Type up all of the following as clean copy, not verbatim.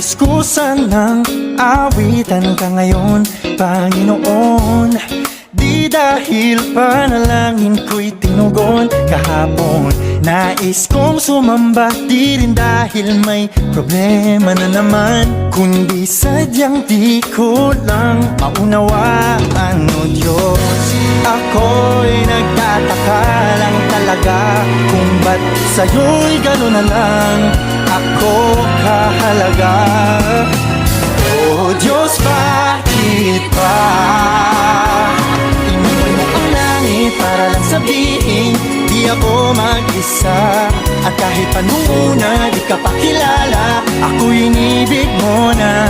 Nais ko sanang awitan ka ngayon, Panginoon. Di dahil panalangin ko'y tinugon kahapon. Nais kong sumamba, di rin dahil may problema na naman, kundi sadyang di ko lang maunawaan, o Diyos. Ako'y nagtataka lang talaga kung ba't sa'yo'y gano'n na lang ako kahalaga. O Diyos, bakit ba iniwan mo ang langit para lang sabihin di ako mag-isa? At kahit pa nung una di ka pa kilala, ako'y inibig mo na.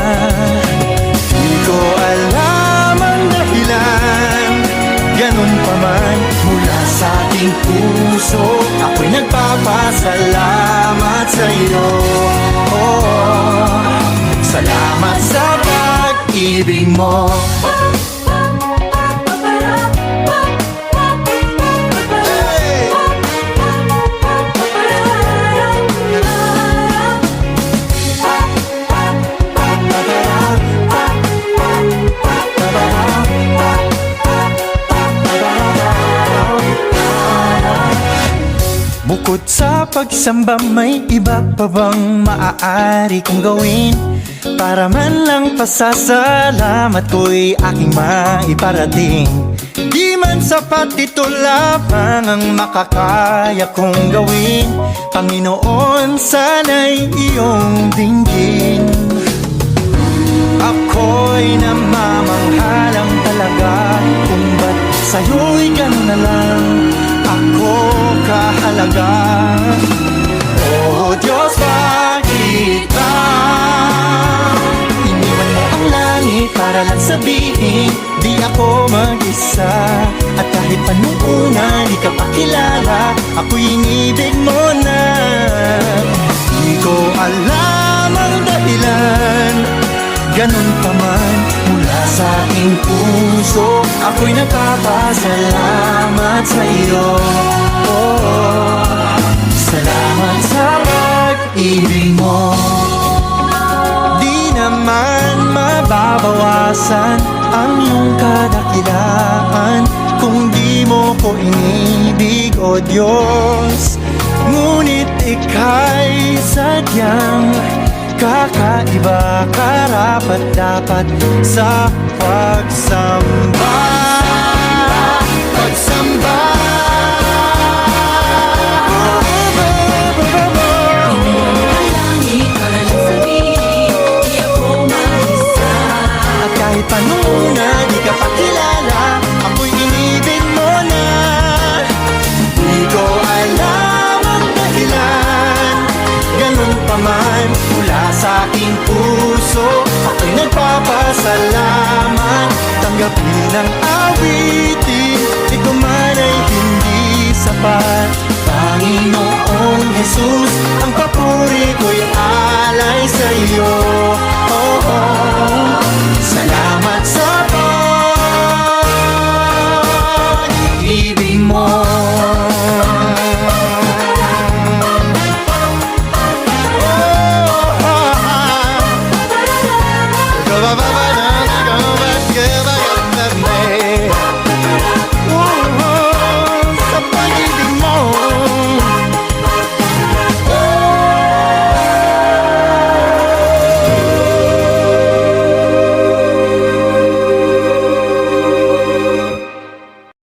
Di ko alam ang dahilan, ganun pa man mula sa aking puso, ako'y nagpapasalamat sa iyo. Oh, salamat sa pag-ibig mo. Bukod sa pagsamba, may iba pa bang maaari kong gawin para man lang pasasalamat ko'y aking maiparating? Di man sapat, ito lamang ang makakaya kong gawin. Panginoon, sana'y iyong dinggin. Ako'y namamanghalang talaga kung ba't sa'yo'y gano'n na lang ako kahalaga. Oh Diyos, bakit ba iniwan mo ang langit para lang sabihin di ako mag-isa? At kahit pa nung una di ka pa kilala, ako'y inibig mo na. Di ko alam ang dahilan, ganun pa man mula sa aking puso, ako'y nagpapasalamat sa iyo. Oh, salamat sa pag-ibig mo. Di naman mababawasan ang iyong kadakilaan kung di mo ko inibig, o Diyos. Ngunit ika'y sadyang kakaiba, karapat dapat sa pagsamba.